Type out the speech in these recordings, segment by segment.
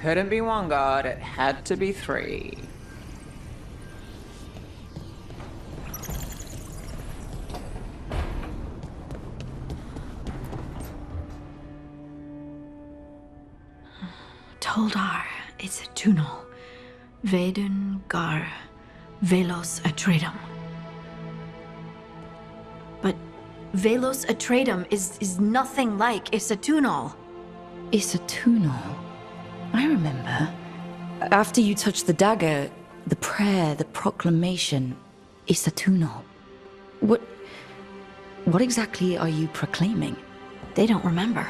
couldn't be one god, it had to be three. Toldar is a tunal. Vedun gar velos atredum. But velos atredum is nothing like Isatunal. Isatunal? I remember. After you touched the dagger, the prayer, the proclamation, Isatunal. What exactly are you proclaiming? They don't remember.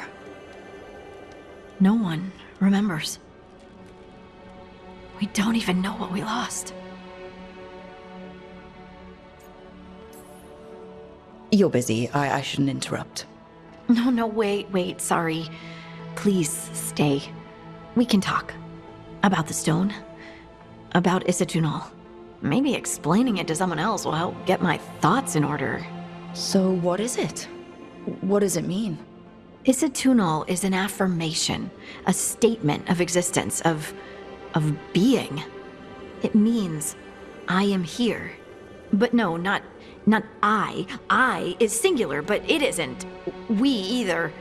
No one remembers. We don't even know what we lost. You're busy. I shouldn't interrupt. No, wait, sorry. Please stay. We can talk. About the stone. About Isatunal. Maybe explaining it to someone else will help get my thoughts in order. So what is it? What does it mean? Isatunal is an affirmation, a statement of existence, of being. It means, I am here. But no, not I. I is singular, but it isn't. We either.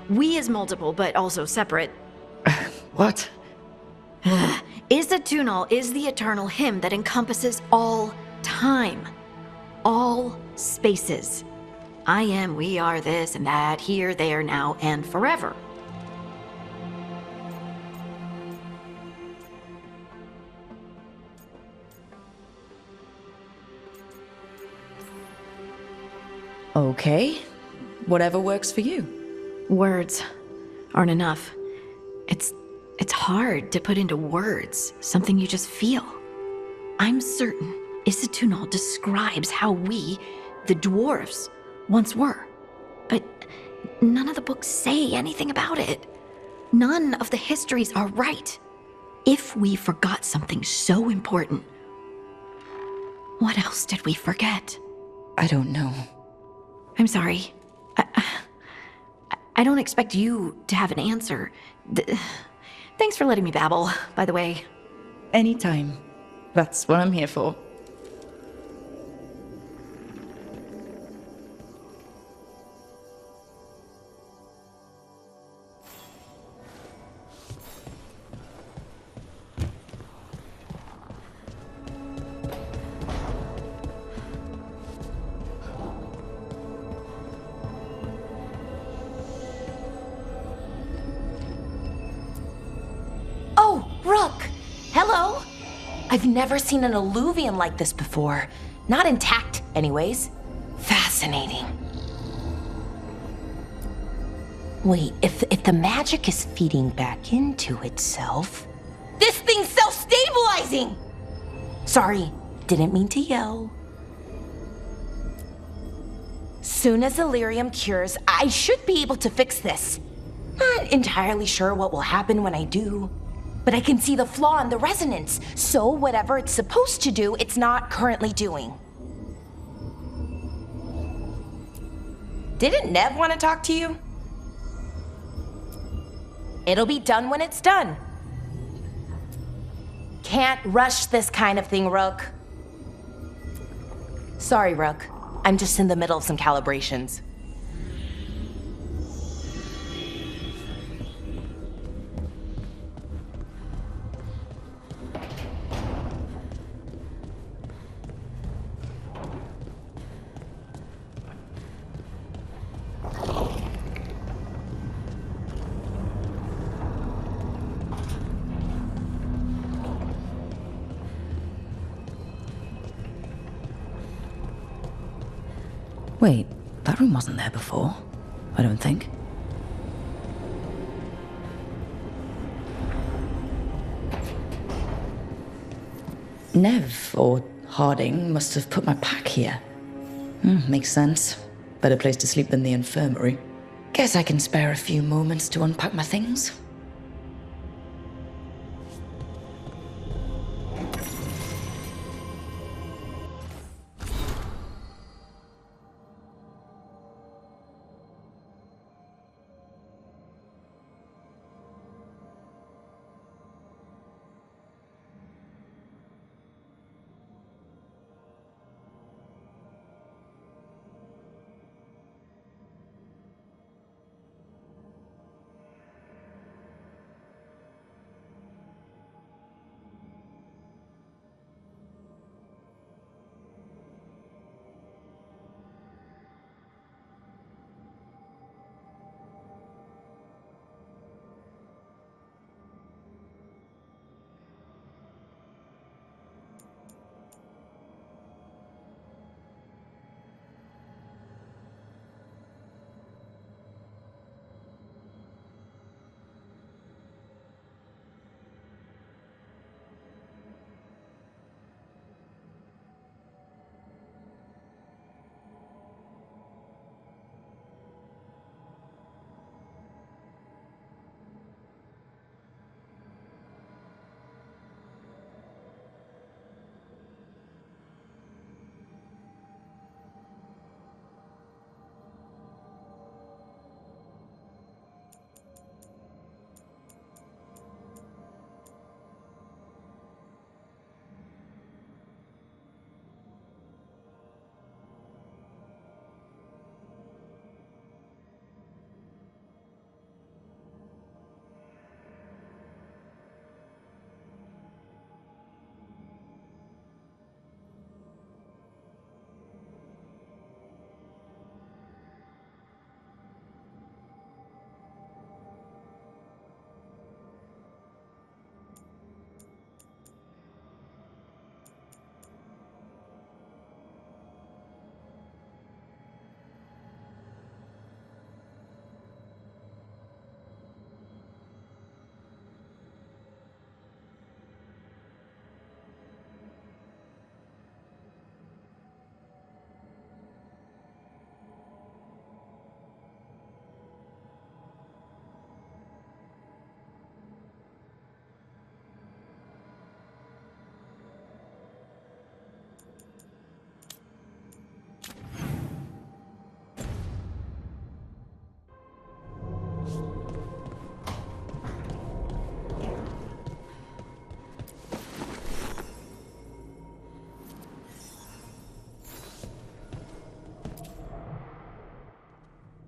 We is multiple, but also separate. What? Isatunal is the eternal hymn that encompasses all time. All spaces. I am, we are, this and that, here, there, now, and forever. Okay. Whatever works for you. Words aren't enough. It's hard to put into words something you just feel. I'm certain Isatunal describes how we, the dwarves, once were. But none of the books say anything about it. None of the histories are right. If we forgot something so important, what else did we forget? I don't know. I'm sorry. I don't expect you to have an answer. Thanks for letting me babble, by the way. Anytime. That's what I'm here for. Hello? I've never seen an alluvium like this before. Not intact, anyways. Fascinating. Wait, if the magic is feeding back into itself... This thing's self-stabilizing! Sorry, didn't mean to yell. Soon as Illyrium cures, I should be able to fix this. Not entirely sure what will happen when I do. But I can see the flaw in the resonance, so whatever it's supposed to do, it's not currently doing. Didn't Nev want to talk to you? It'll be done when it's done. Can't rush this kind of thing, Rook. Sorry, Rook. I'm just in the middle of some calibrations. Wait, that room wasn't there before. I don't think. Nev, or Harding, must have put my pack here. Makes sense. Better place to sleep than the infirmary. Guess I can spare a few moments to unpack my things.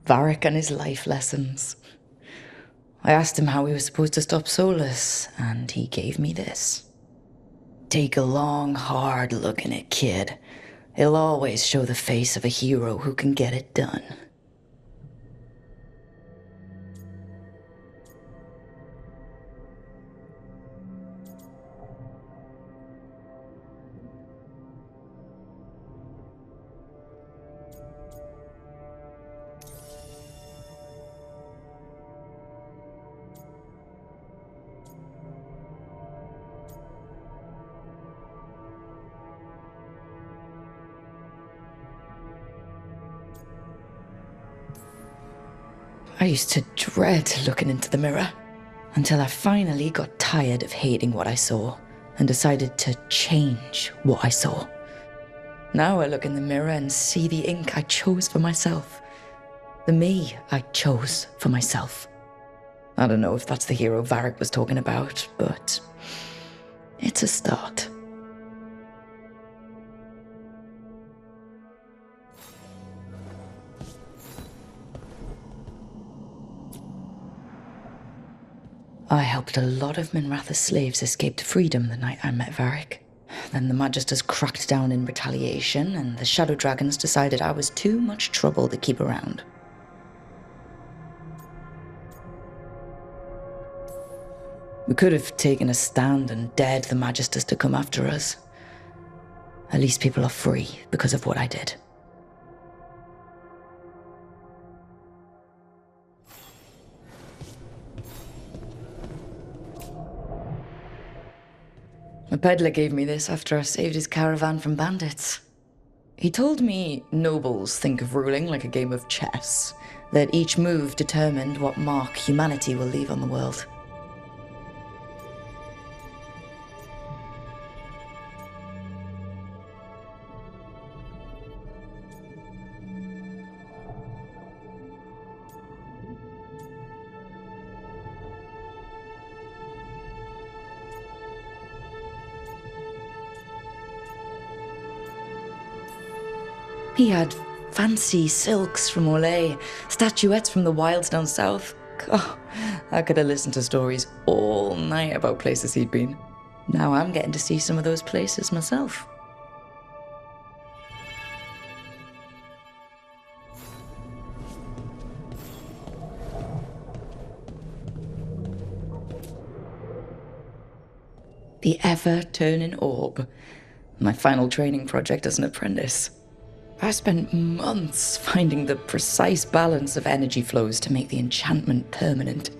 Varric and his life lessons. I asked him how we were supposed to stop Solus, and he gave me this. Take a long, hard look in it, kid. It'll always show the face of a hero who can get it done. I used to dread looking into the mirror, until I finally got tired of hating what I saw and decided to change what I saw. Now I look in the mirror and see the ink I chose for myself. The me I chose for myself. I don't know if that's the hero Varric was talking about, but it's a start. I helped a lot of Minratha's slaves escape to freedom the night I met Varric. Then the Magisters cracked down in retaliation, and the Shadow Dragons decided I was too much trouble to keep around. We could have taken a stand and dared the Magisters to come after us. At least people are free because of what I did. A peddler gave me this after I saved his caravan from bandits. He told me nobles think of ruling like a game of chess, that each move determined what mark humanity will leave on the world. He had fancy silks from Olay, statuettes from the wilds down south. Oh, I could have listened to stories all night about places he'd been. Now I'm getting to see some of those places myself. The ever-turning orb. My final training project as an apprentice. I spent months finding the precise balance of energy flows to make the enchantment permanent.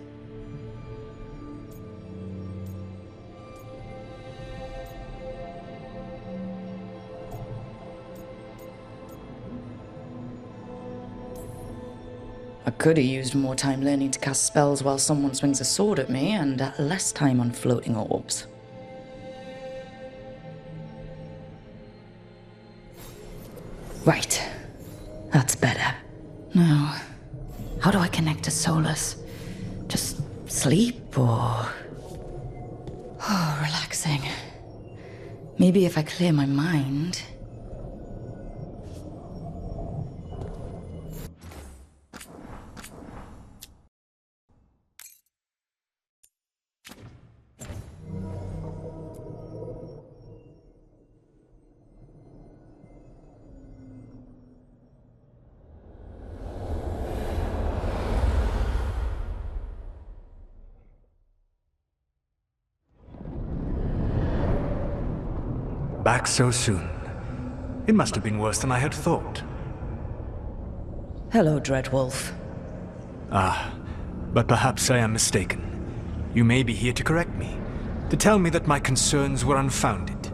I could have used more time learning to cast spells while someone swings a sword at me, and less time on floating orbs. Right. That's better. Now, how do I connect to Solus? Just sleep or... Oh, relaxing. Maybe if I clear my mind... Back so soon. It must have been worse than I had thought. Hello, Dreadwolf. Ah, but perhaps I am mistaken. You may be here to correct me, to tell me that my concerns were unfounded.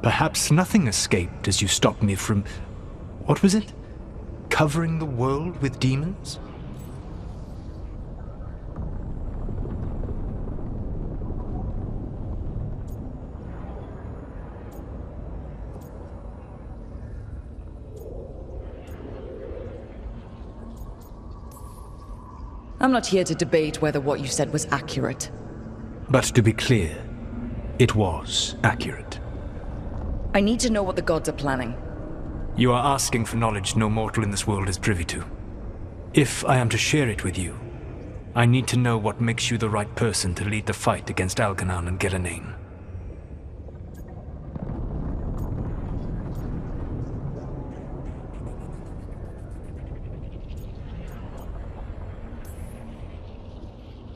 Perhaps nothing escaped as you stopped me from... what was it? Covering the world with demons? I'm not here to debate whether what you said was accurate. But to be clear, it was accurate. I need to know what the gods are planning. You are asking for knowledge no mortal in this world is privy to. If I am to share it with you, I need to know what makes you the right person to lead the fight against Algernon and Gillenane.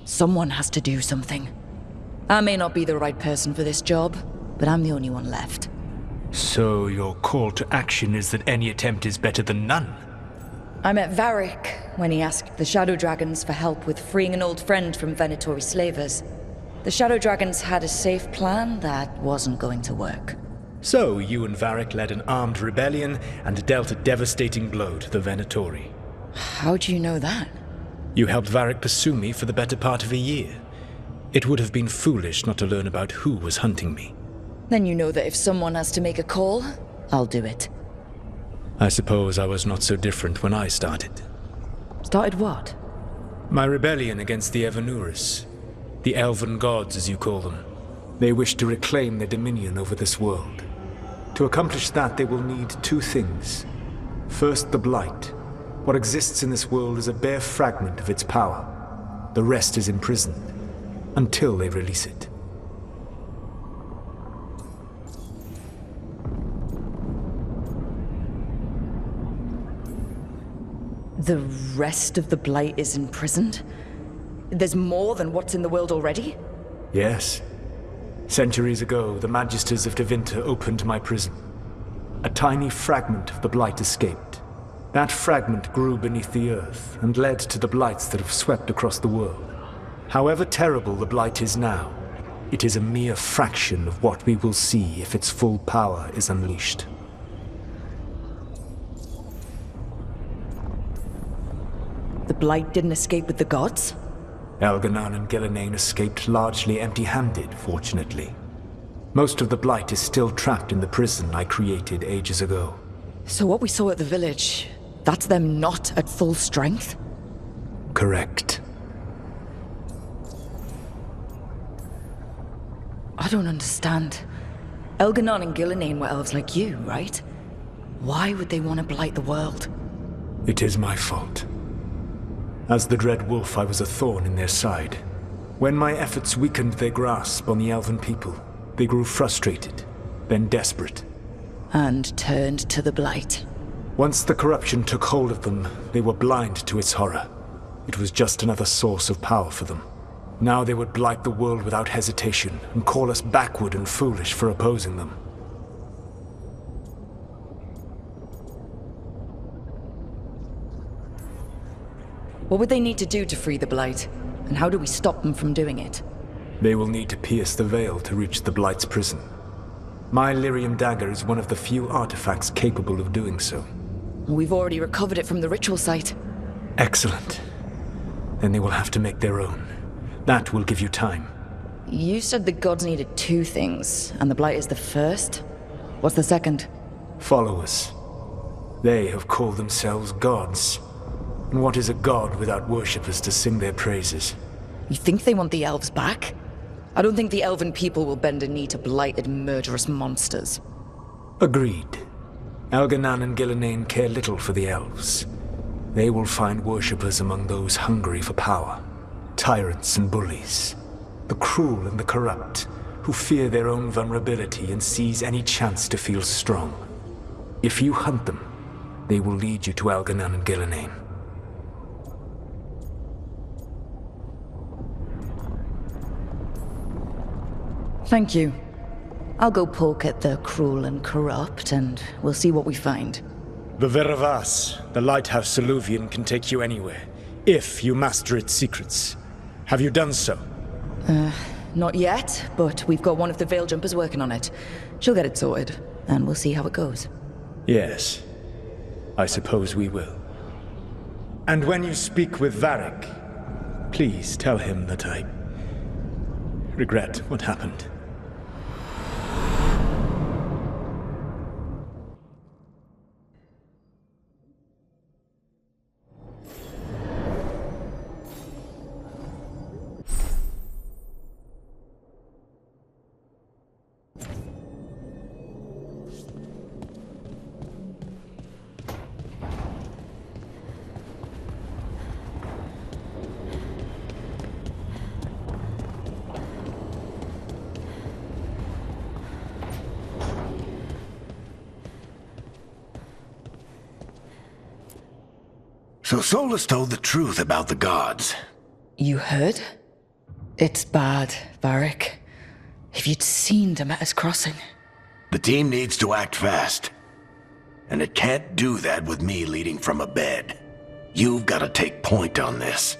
Someone has to do something. I may not be the right person for this job, but I'm the only one left. So your call to action is that any attempt is better than none? I met Varric when he asked the Shadow Dragons for help with freeing an old friend from Venatori slavers. The Shadow Dragons had a safe plan that wasn't going to work. So you and Varric led an armed rebellion and dealt a devastating blow to the Venatori. How do you know that? You helped Varric pursue me for the better part of a year. It would have been foolish not to learn about who was hunting me. Then you know that if someone has to make a call, I'll do it. I suppose I was not so different when I started. Started what? My rebellion against the Evanuris. The Elven Gods, as you call them. They wish to reclaim their dominion over this world. To accomplish that, they will need two things. First, the Blight. What exists in this world is a bare fragment of its power. The rest is imprisoned, until they release it. The rest of the Blight is imprisoned? There's more than what's in the world already? Yes. Centuries ago, the Magisters of Tevinter opened my prison. A tiny fragment of the Blight escaped. That fragment grew beneath the earth and led to the Blights that have swept across the world. However terrible the Blight is now, it is a mere fraction of what we will see if its full power is unleashed. The Blight didn't escape with the gods? Algernon and Gillenane escaped largely empty-handed, fortunately. Most of the Blight is still trapped in the prison I created ages ago. So what we saw at the village, that's them not at full strength? Correct. I don't understand. Algernon and Gillenane were elves like you, right? Why would they want to blight the world? It is my fault. As the Dread Wolf, I was a thorn in their side. When my efforts weakened their grasp on the Elven people, they grew frustrated, then desperate. And turned to the Blight. Once the corruption took hold of them, they were blind to its horror. It was just another source of power for them. Now they would blight the world without hesitation, and call us backward and foolish for opposing them. What would they need to do to free the Blight? And how do we stop them from doing it? They will need to pierce the veil to reach the Blight's prison. My Lyrium dagger is one of the few artifacts capable of doing so. We've already recovered it from the ritual site. Excellent. Then they will have to make their own. That will give you time. You said the gods needed two things, and the Blight is the first? What's the second? Followers. They have called themselves gods. And what is a god without worshippers to sing their praises? You think they want the elves back? I don't think the elven people will bend a knee to blighted, murderous monsters. Agreed. Algernon and Gillenane care little for the elves. They will find worshippers among those hungry for power. Tyrants and bullies. The cruel and the corrupt, who fear their own vulnerability and seize any chance to feel strong. If you hunt them, they will lead you to Algernon and Gillenane. Thank you. I'll go poke at the cruel and corrupt, and we'll see what we find. The Veravas, the lighthouse Soluvian, can take you anywhere, if you master its secrets. Have you done so? Not yet, but we've got one of the Veil Jumpers working on it. She'll get it sorted, and we'll see how it goes. Yes. I suppose we will. And when you speak with Varric, please tell him that I regret what happened. So Solus told the truth about the gods. You heard? It's bad, Varric. If you'd seen Demeter's crossing. The team needs to act fast. And it can't do that with me leading from a bed. You've got to take point on this.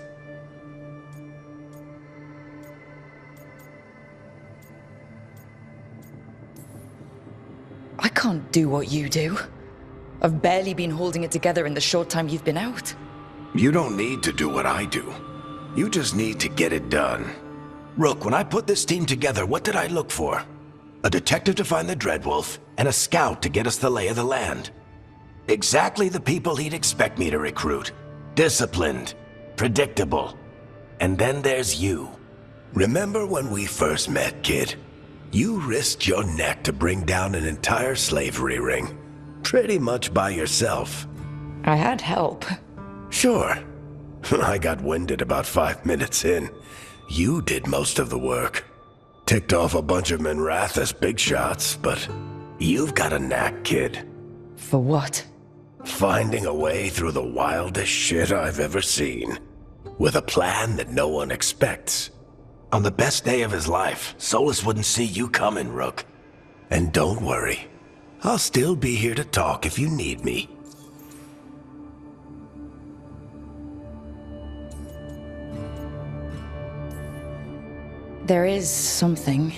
I can't do what you do. I've barely been holding it together in the short time you've been out. You don't need to do what I do. You just need to get it done. Rook, when I put this team together, what did I look for? A detective to find the Dreadwolf, and a scout to get us the lay of the land. Exactly the people he'd expect me to recruit. Disciplined, predictable. And then there's you. Remember when we first met, kid? You risked your neck to bring down an entire slavery ring. Pretty much by yourself. I had help. Sure. I got winded about 5 minutes in. You did most of the work. Ticked off a bunch of Minrathous big shots, but you've got a knack, kid. For what? Finding a way through the wildest shit I've ever seen. With a plan that no one expects. On the best day of his life, Solus wouldn't see you coming, Rook. And don't worry. I'll still be here to talk if you need me. There is something.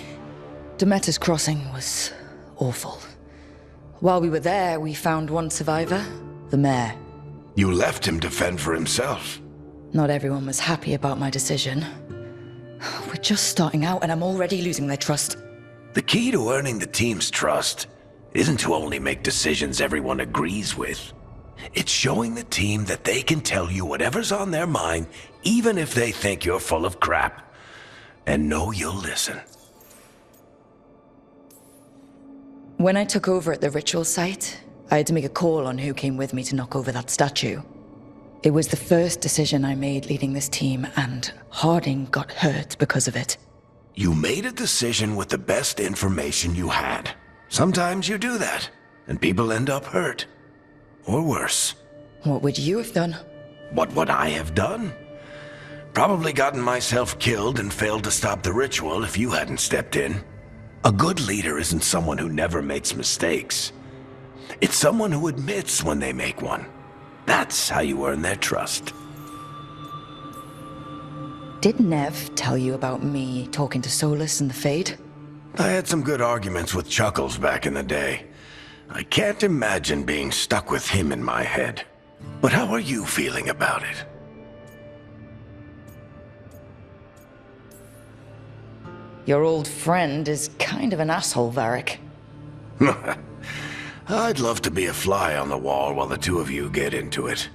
Demeter's crossing was awful. While we were there, we found one survivor, the mayor. You left him to fend for himself. Not everyone was happy about my decision. We're just starting out and I'm already losing their trust. The key to earning the team's trust isn't to only make decisions everyone agrees with. It's showing the team that they can tell you whatever's on their mind, even if they think you're full of crap. And know you'll listen. When I took over at the ritual site, I had to make a call on who came with me to knock over that statue. It was the first decision I made leading this team, and Harding got hurt because of it. You made a decision with the best information you had. Sometimes you do that, and people end up hurt. Or worse. What would you have done? What would I have done? Probably gotten myself killed and failed to stop the ritual if you hadn't stepped in. A good leader isn't someone who never makes mistakes. It's someone who admits when they make one. That's how you earn their trust. Did Nev tell you about me talking to Solus and the Fade? I had some good arguments with Chuckles back in the day. I can't imagine being stuck with him in my head. But how are you feeling about it? Your old friend is kind of an asshole, Varric. I'd love to be a fly on the wall while the two of you get into it.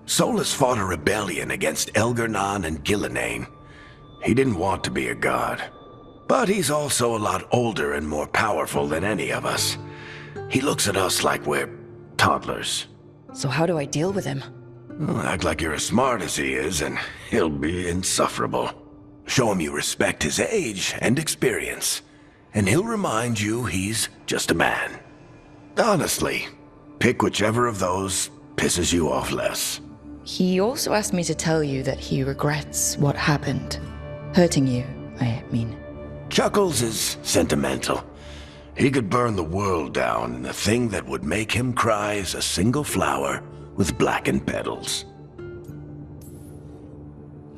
Solus fought a rebellion against Elgernon and Gillenane. He didn't want to be a god. But he's also a lot older and more powerful than any of us. He looks at us like we're toddlers. So how do I deal with him? Well, act like you're as smart as he is, and he'll be insufferable. Show him you respect his age and experience, and he'll remind you he's just a man. Honestly, pick whichever of those pisses you off less. He also asked me to tell you that he regrets what happened. Hurting you, I mean. Chuckles is sentimental. He could burn the world down, and the thing that would make him cry is a single flower with blackened petals.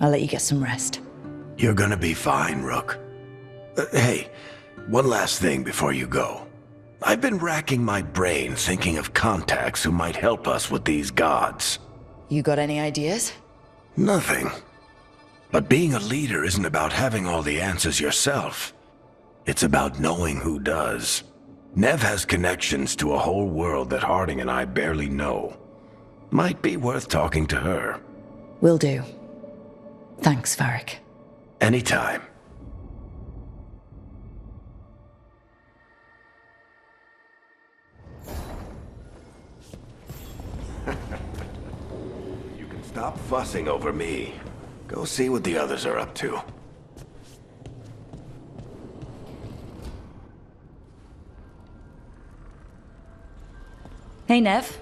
I'll let you get some rest. You're gonna be fine, Rook. Hey, one last thing before you go. I've been racking my brain thinking of contacts who might help us with these gods. You got any ideas? Nothing. But being a leader isn't about having all the answers yourself. It's about knowing who does. Nev has connections to a whole world that Harding and I barely know. Might be worth talking to her. Will do. Thanks, Varric. Anytime. You can stop fussing over me. Go see what the others are up to. Hey, Nev.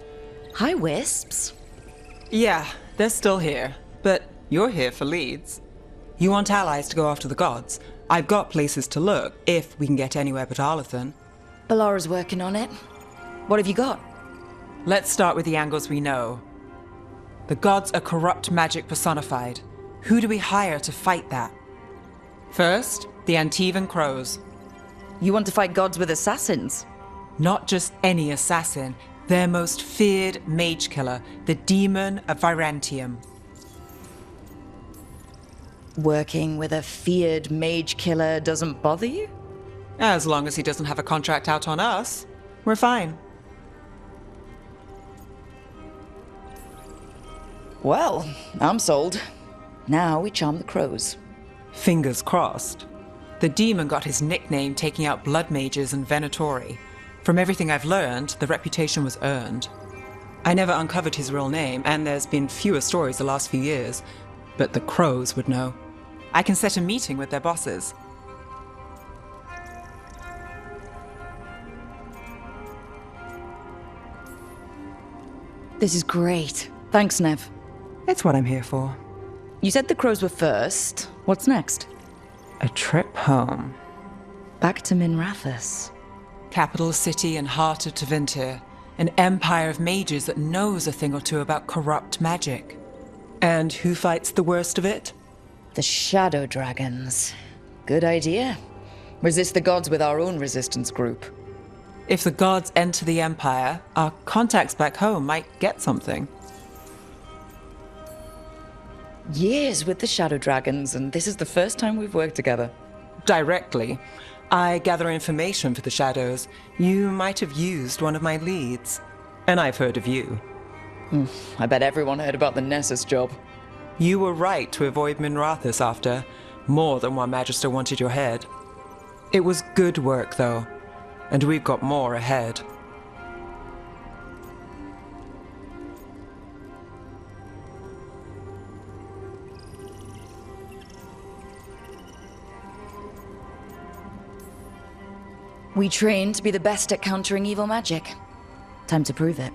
Hi, Wisps. Yeah, They're still here, but you're here for leads. You want allies to go after the gods? I've got places to look, if we can get anywhere but Arlathan. Balara's working on it. What have you got? Let's start with the angles we know. The gods are corrupt magic personified. Who do we hire to fight that? First, the Antivan Crows. You want to fight gods with assassins? Not just any assassin, their most feared mage killer, the Demon of Virantium. Working with a feared mage killer doesn't bother you? As long as he doesn't have a contract out on us, we're fine. Well, I'm sold. Now we charm the crows. Fingers crossed. The demon got his nickname taking out blood mages and Venatori. From everything I've learned, the reputation was earned. I never uncovered his real name, and there's been fewer stories the last few years, but the crows would know. I can set a meeting with their bosses. This is great. Thanks, Nev. It's what I'm here for. You said the crows were first. What's next? A trip home. Back to Minrathous. Capital city and heart of Tevinter. An empire of mages that knows a thing or two about corrupt magic. And who fights the worst of it? The Shadow Dragons. Good idea. Resist the gods with our own resistance group. If the gods enter the empire, our contacts back home might get something. Years with the Shadow Dragons, and this is the first time we've worked together. Directly. I gather information for the Shadows. You might have used one of my leads. And I've heard of you. I bet everyone heard about the Nessus job. You were right to avoid Minrathous after. More than one Magister wanted your head. It was good work, though. And we've got more ahead. We train to be the best at countering evil magic. Time to prove it.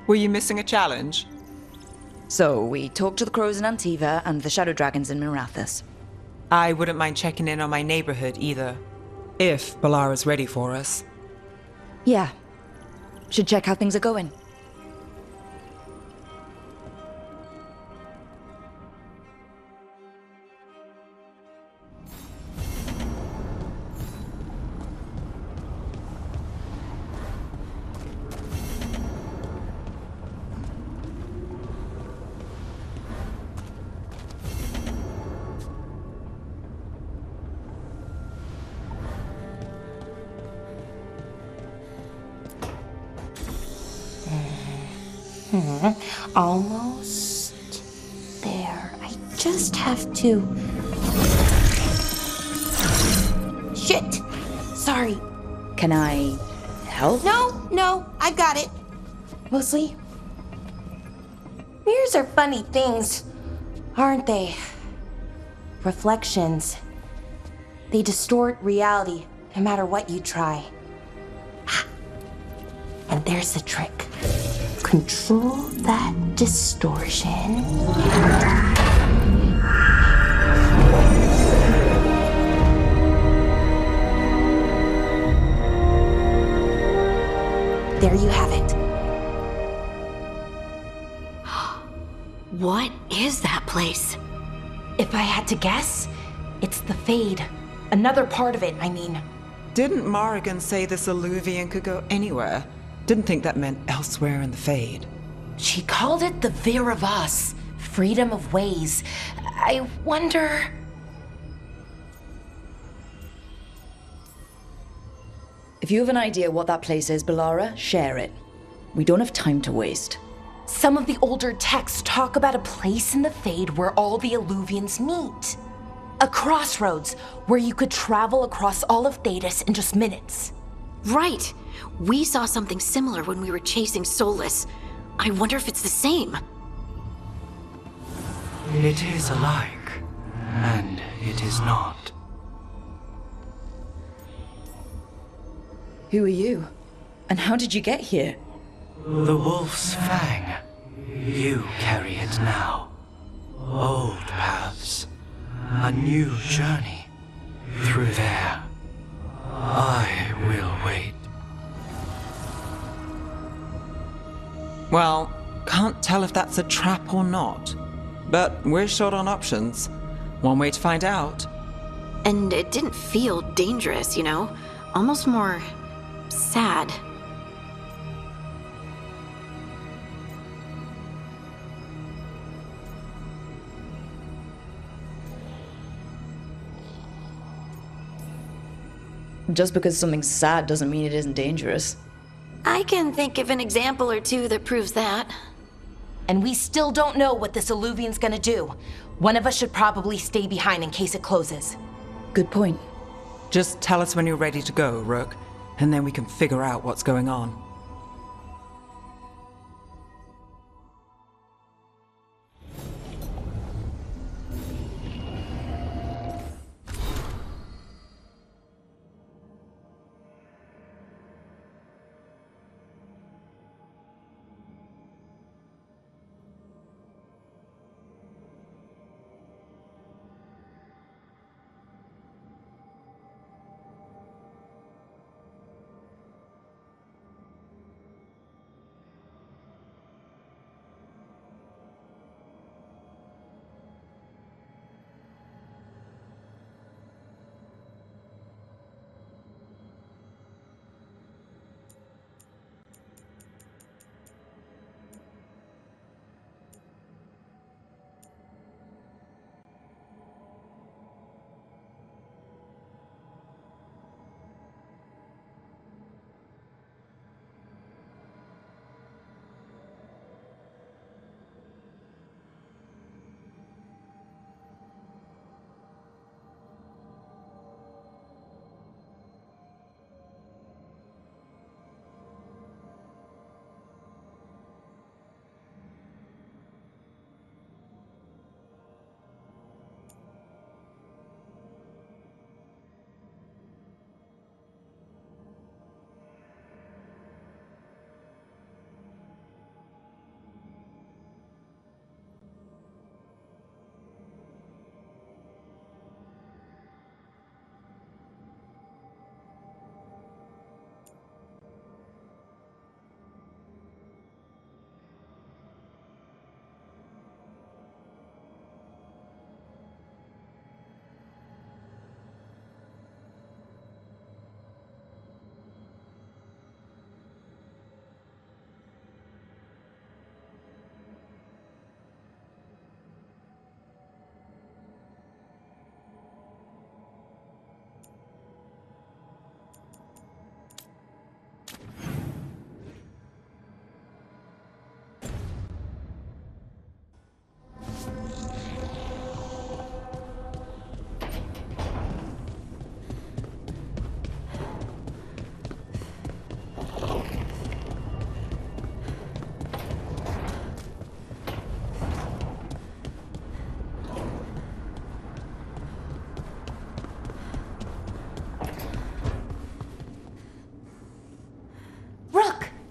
Were you missing a challenge? So, we talked to the crows in Antiva and the Shadow Dragons in Minrathous. I wouldn't mind checking in on my neighborhood either. If Balara's ready for us. Yeah. Should check how things are going. Almost there. I just have to... Shit! Sorry. Can I help? No, I got it. Mostly. Mirrors are funny things, aren't they? Reflections. They distort reality, no matter what you try. And there's the trick. Control that distortion. There you have it. What is that place? If I had to guess, it's the Fade. Another part of it, I mean. Didn't Morrigan say this Alluvian could go anywhere? Didn't think that meant elsewhere in the Fade. She called it the Vir of Us, freedom of ways. I wonder... If you have an idea what that place is, Balara, share it. We don't have time to waste. Some of the older texts talk about a place in the Fade where all the Alluvians meet. A crossroads where you could travel across all of Thedas in just minutes. Right. We saw something similar when we were chasing Solus. I wonder if it's the same. It is alike, and it is not. Who are you? And how did you get here? The Wolf's Fang. You carry it now. Old paths. A new journey. Through there. I will wait. Well, can't tell if that's a trap or not. But we're short on options. One way to find out. And it didn't feel dangerous, you know? Almost more sad. Just because something's sad doesn't mean it isn't dangerous. I can think of an example or two that proves that. And we still don't know what this alluvian's gonna do. One of us should probably stay behind in case it closes. Good point. Just tell us when you're ready to go, Rook, and then we can figure out what's going on.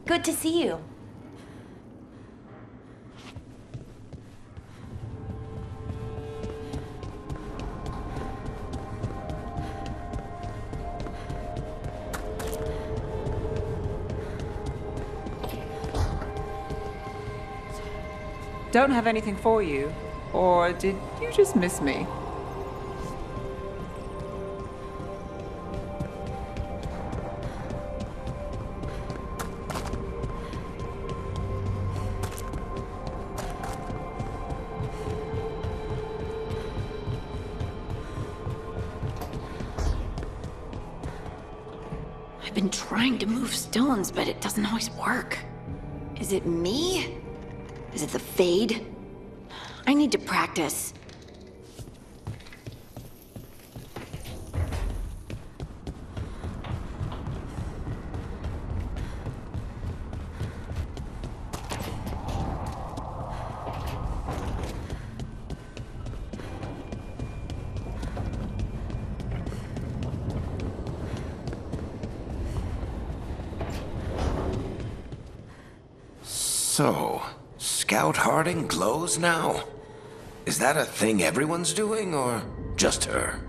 Good to see you. Don't have anything for you. Or did you just miss me? I've been trying to move stones, but it doesn't always work. Is it me? Is it the fade? I need to practice. So, Scout Harding glows now? Is that a thing everyone's doing, or just her?